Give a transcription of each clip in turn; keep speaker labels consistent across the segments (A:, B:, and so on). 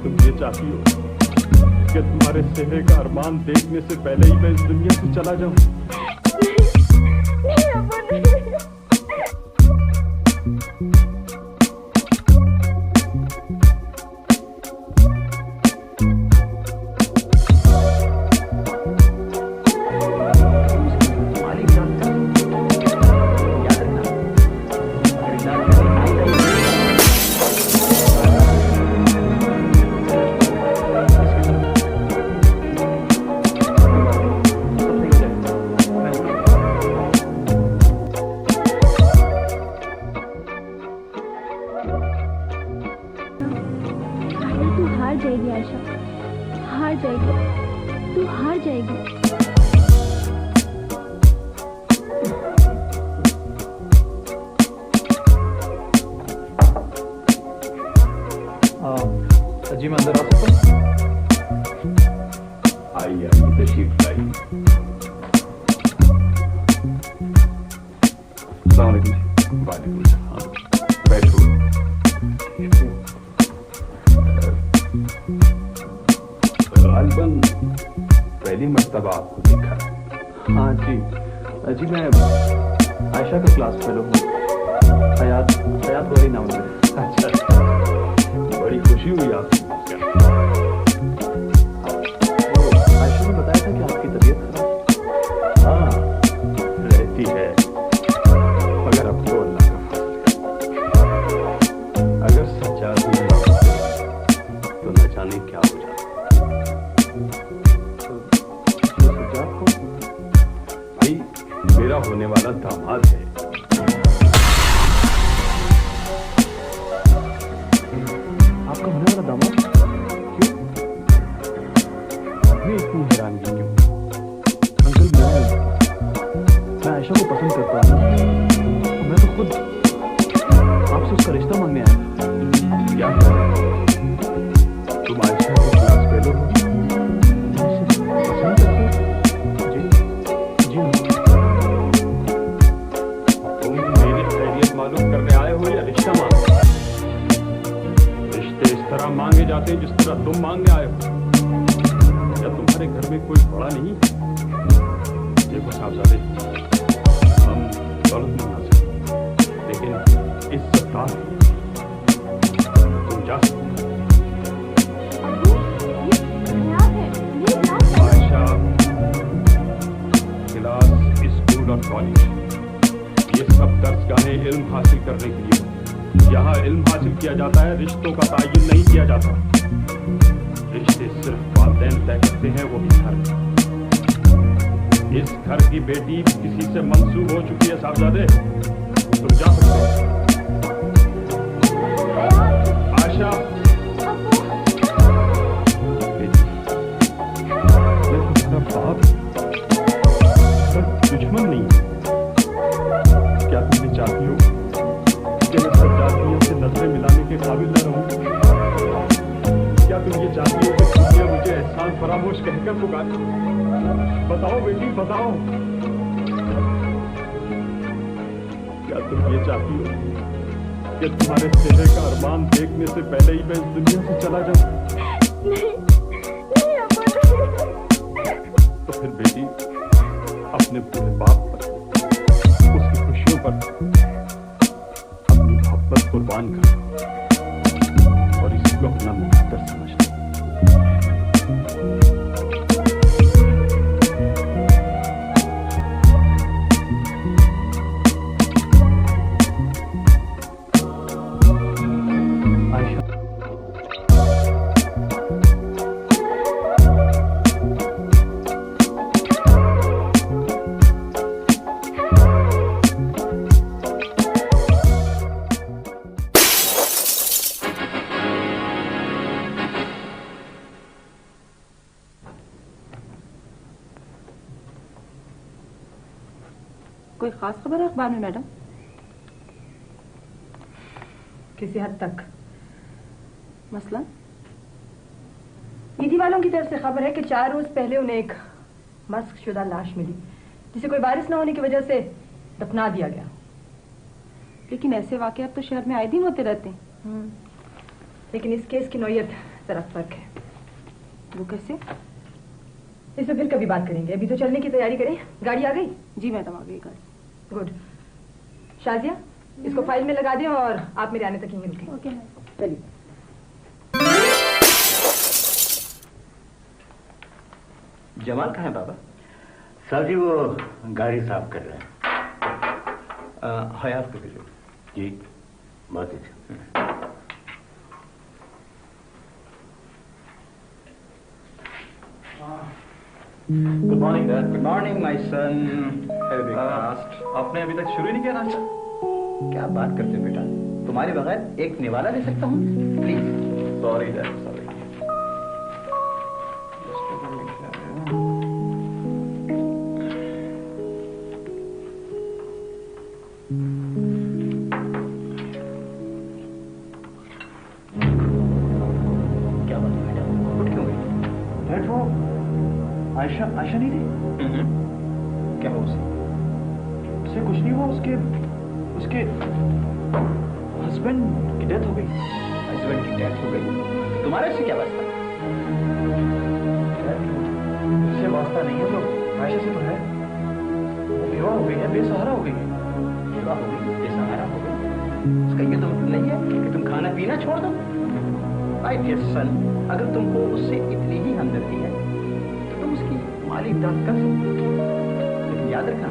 A: तुम ये चाहती हो कि तुम्हारे चेहरे का अरमान देखने से पहले ही मैं इस दुनिया से चला जाऊं?
B: नहीं अब्बू नहीं।
A: जी मैं अंदर आ सकता हूँ? आइए तशरीफ लाइए। अस्सलाम वालेकुम। वालेकुम सलाम। बैठो। गालिबन पहली मर्तबा आपको देखा है। हाँ जी मैं आयशा का क्लास फेलो हूँ। हयात गौरी नाम है। अच्छा बड़ी खुशी हुई आपसे। आयशा ने बताया था कि आपकी तबीयत खराब। हाँ रहती है, मगर अब तो अल्लाह का फज़ल है। अगर सच्चाई तो न जाने क्या हो जाता। भाई मेरा होने वाला दामाद है। आपका होने वाला दामाद? क्यों? मैं इतनी हैरानगी क्यों? अंकल मैं आयशा को पसंद करता हूँ। मैं तो खुद आपसे उसका रिश्ता मांगने आया। क्या तुम आयशा को क्लास फेलो हो? पसंद करते हो? जी तुम मेरी खैरियत मालूम करने आए हो या रिश्ता मांग? रिश्ते इस तरह मांगे जाते हैं जिस तरह तुम मांगने आए हो। क्या तुम्हारे घर में कोई बड़ा नहीं? देखो साहबजादे, हम दौलत नहीं आ सकते, लेकिन इज्जतदार तुम जा सकते। आयशा क्लास, स्कूल और कॉलेज ये सब दर्सगाहें इल्म हासिल करने के लिए। यहाँ इल्म हासिल किया जाता है, रिश्तों का तायन नहीं किया जाता। रिश्ते सिर्फ वालिदैन तय करते हैं, वो भी घर में। इस घर की बेटी किसी से मंसूब हो चुकी है साहबजादे, तुम जा सकते हो। आयशा मैं तुम्हारा बाप दुश्मन नहीं। क्या तुम ये चाहती हो कि मैं सज्जादियों से नजरें मिलाने के काबिल न रहूं? क्या तुम ये चाहती हो कि दुनिया मुझे एहसान फरामोश कहकर पुकारे? बताओ बेटी बताओ, क्या तुम ये चाहती हो कि तुम्हारे चेहरे का अरमान देखने से पहले ही मैं इस दुनिया से चला जाऊं?
B: नहीं अब्बू नहीं।
A: तो फिर बेटी अपने पूरे बाप पर, उसकी खुशियों पर अपनी मोहब्बत कुर्बान कर दो और इसी को अपना मुकद्दर समझ लो।
C: कोई खास खबर है अखबार में मैडम?
D: किसी हद तक।
C: मसलन?
D: ईदी वालों की तरफ से खबर है कि 4 रोज पहले उन्हें एक मस्क शुदा लाश मिली, जिसे कोई बारिश न होने की वजह से दफना दिया गया।
C: लेकिन ऐसे वाकयात तो शहर में आए दिन होते रहते हैं।
D: लेकिन इस केस की नौयत जरा फर्क है।
C: वो कैसे?
D: इस पे फिर कभी बात करेंगे, अभी तो चलने की तैयारी करें। गाड़ी आ गई?
C: जी मैडम, आ गई गाड़ी।
D: गुड। शाजिया, इसको फाइल में लगा दें और आप मेरे आने तक यहीं रुकें।
C: Okay madam.
D: चलिए।
E: जमाल कहाँ है बाबा?
F: साहब जी वो गाड़ी साफ कर रहे हैं।
E: है आपके बुजुर्ग?
F: जी बहुत अच्छा।
E: Good morning dad. Good morning my son. आपने अभी तक शुरू ही नहीं किया नाश्ता? क्या बात करते हो बेटा, तुम्हारे बगैर एक निवाला दे सकता हूँ? प्लीज। Sorry dad, sorry. क्या बात है बेटा, उठ क्यों गई?
F: डैड वो आयशा नहीं थी?
E: क्या हो उसे?
F: उससे कुछ नहीं हुआ, उसके हस्बैंड की डेथ हो गई।
E: हस्बैंड की डेथ हो गई? तुम्हारे से क्या वास्ता?
F: उससे वास्ता नहीं है तो आयशा से तो है। वो बेवा हो गई है, बेसहारा हो गई है।
E: बेवा हो गई, बेसहारा हो गई? उसका ये तो मतलब नहीं है कि तुम खाना पीना छोड़ दो। माय डियर सन, अगर तुमको उससे इतनी ही हमदर्दी है तो तुम उसकी माली इमदाद कर सकते हो। लेकिन याद रखना,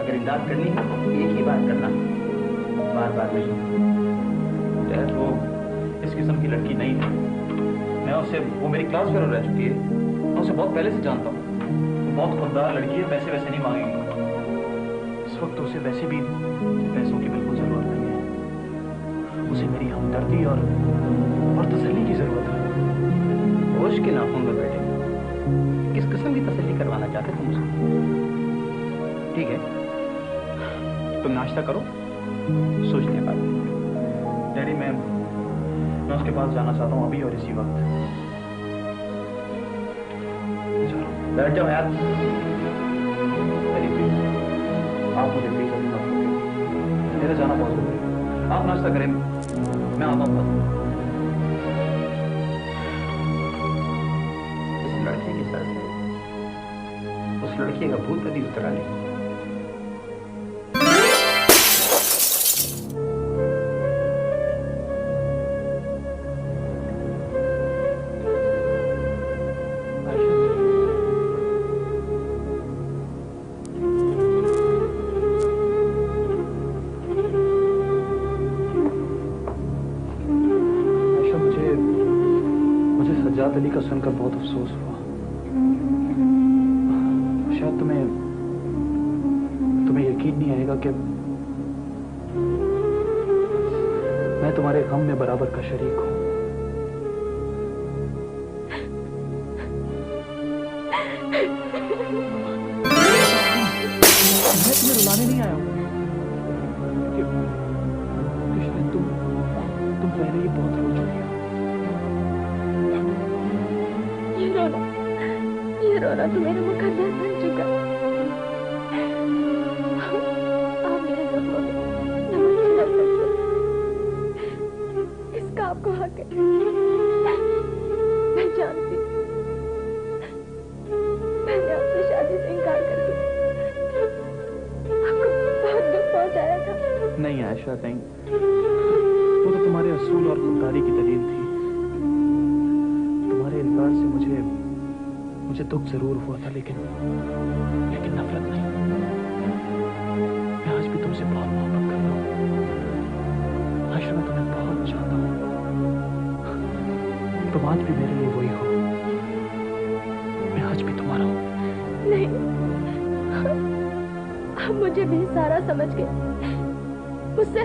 E: अगर इमदाद करनी है तो एक ही बार करना, बार बार नहीं।
F: डैड वो इस किस्म की लड़की नहीं है। मैं उसे, वो मेरी क्लास फेलो रह चुकी है, मैं उसे बहुत पहले से जानता हूँ। वो बहुत खुददार लड़की है, पैसे वैसे नहीं मांगेगी। इस वक्त उसे वैसे भी पैसों की बिल्कुल जरूरत नहीं है। उसे मेरी हमदर्दी और तसल्ली की जरूरत है।
E: होश के नाखून में बैठे किस किस्म की तसल्ली करवाना चाहते तुम उसको? ठीक है, तुम नाश्ता करो, सोचने का।
F: डैडी मैं उसके पास जाना चाहता हूँ अभी और इसी वक्त। चलो
E: बैठ जाओ यार।
F: डैडी प्लीज, आप मुझे प्लीज अभी मत रोकिए, मेरा जाना बहुत जरूरी है। आप नाश्ता करें, मैं आता हूँ।
E: इस लड़के के साथ उस लड़के का भूत कभी उतरा नहीं।
F: सज्जाद अली का सुनकर बहुत अफसोस हुआ। शायद तुम्हें यकीन नहीं आएगा कि मैं तुम्हारे गम में बराबर का शरीक हूं। मैं तुम्हें रुलाने नहीं आया हूं। कृष्ण, तुम पहले ही बहुत रो चुकी हो।
B: ये रोना तो मेरा मुकद्दर बन चुका। आप मेरे जख्मों में नमक से लग सकते, इसका आपको हक है। मैं जानती, मैंने आपसे शादी से इनकार करके आपको बहुत दुख पहुंचाया था।
F: नहीं आयशा, नहीं, वो तो तुम्हारे असूल और खुददारी की दलील थी। तुम्हारे इनकार से मुझे दुख जरूर हुआ था, लेकिन नफरत नहीं। मैं आज भी तुमसे बहुत मोहब्बत करता हूँ आयशा, मैं तुम्हें बहुत चाहता हूँ। तुम आज भी मेरे लिए वही हो, मैं आज भी तुम्हारा हूँ।
B: नहीं, आप मुझे बेसहारा समझ गए, मुझसे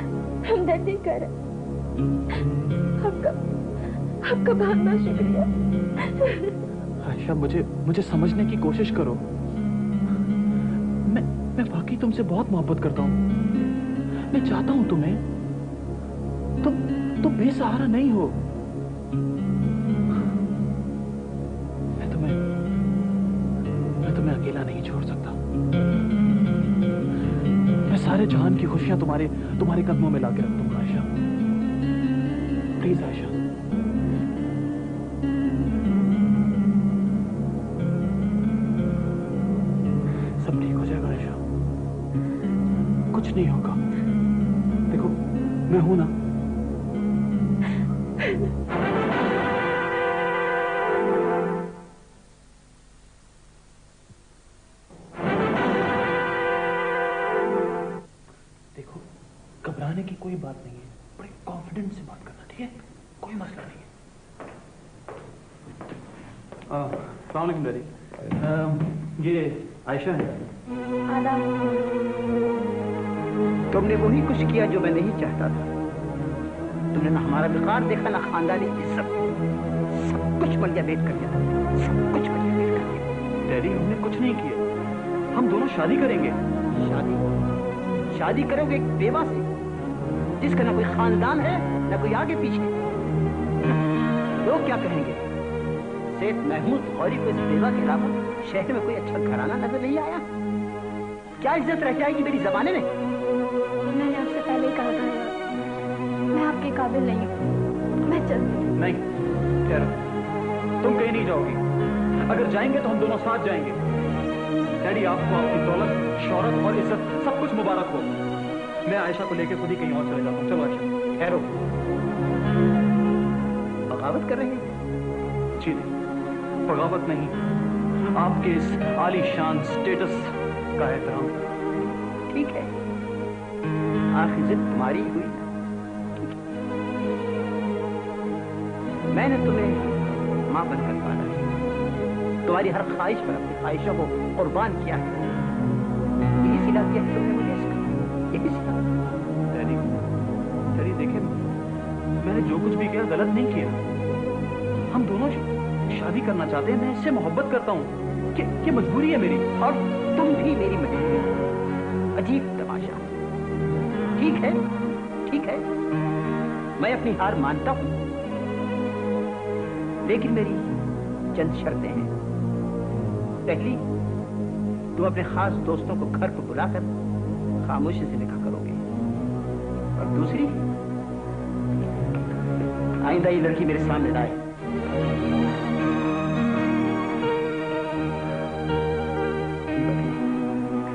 B: हमदर्दी कर। आपका बहुत बहुत शुक्रिया।
F: आयशा, मुझे समझने की कोशिश करो। मैं वाकई तुमसे बहुत मोहब्बत करता हूँ। मैं चाहता हूँ तुम्हें, तुम बेसहारा नहीं हो। मैं तुम्हें अकेला नहीं छोड़ सकता। मैं सारे जहान की खुशियां तुम्हारे कदमों में लाके रख दूंगा आयशा। प्लीज आयशा, नहीं होगा। देखो मैं हूं ना। देखो घबराने की कोई बात नहीं है, बड़े कॉन्फिडेंस से बात करना, ठीक है? कोई मसला नहीं है। अस्सलाम वालेकुम डैडी। ये आयशा है।
B: आदाब।
E: तुमने वही कुछ किया जो मैं नहीं चाहता था। तुमने ना हमारा विकार देखा, ना खानदानी इज्जत, सब कुछ बलिया बेच कर दिया, सब कुछ बलिया बेच कर दिया।
F: डैडी हमने कुछ नहीं किया, हम दोनों शादी करेंगे।
E: शादी करोगे एक बेवा से जिसका ना कोई खानदान है ना कोई आगे पीछे। लोग क्या कहेंगे? सेठ महमूद गौरी को इस बेवा के अलावा शहर में कोई अच्छा घराना नजर नहीं आया। क्या इज्जत रह जाएगी मेरी जमाने में?
B: मैंने आपसे पहले ही कहा था मैं आपके काबिल नहीं हूँ, मैं चलती हूँ।
F: नहीं ठहरो, तुम कहीं नहीं जाओगी। अगर जाएंगे तो हम दोनों साथ जाएंगे। डैडी आपको आपकी दौलत, शौहरत और इज्जत सब कुछ मुबारक हो। मैं आयशा को लेकर खुद ही कहीं और चले जाता हूँ। चलो आयशा।
E: ठहरो, बगावत कर रहे हैं?
F: जी नहीं, बगावत नहीं, आपके इस आलीशान स्टेटस का एहतराम।
E: ठीक है, आखिर जिद तुम्हारी हुई ना। मैंने तुम्हें मां बनकर पाला है, तुम्हारी हर ख्वाहिश पर अपनी ख्वाहिशों को कुर्बान किया है। यही सिला किया है तुमने मुझे इसका, यही सिला।
F: डैडी देखिए, मैंने जो कुछ भी किया गलत नहीं किया। हम दोनों शादी करना चाहते हैं, मैं इससे मोहब्बत करता हूँ। ये मजबूरी है मेरी।
E: और तुम भी मेरी मजबूरी। अजीब तमाशा। ठीक है, ठीक है, मैं अपनी हार मानता हूं, लेकिन मेरी चंद शर्तें हैं। पहली, तुम अपने खास दोस्तों को घर पर बुलाकर खामोशी से निकाह करोगे। और दूसरी, आइंदा ये लड़की मेरे सामने लाए।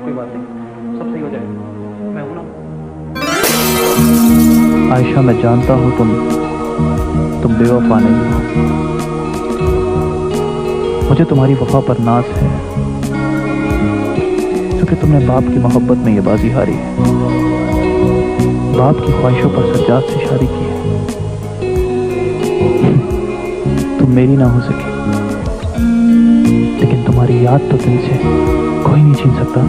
F: कोई बात नहीं, सब सही हो जाएगा, मैं हूं ना।
G: आयशा, मैं जानता हूं तुम बेवफा नहीं हो। मुझे तुम्हारी वफा पर नाज है, क्योंकि तुमने बाप की मोहब्बत में ये बाजी हारी है, बाप की ख्वाहिशों पर सज्जाद से शादी की है। तुम मेरी ना हो सकी, लेकिन तुम्हारी याद तो दिल से कोई नहीं छीन सकता।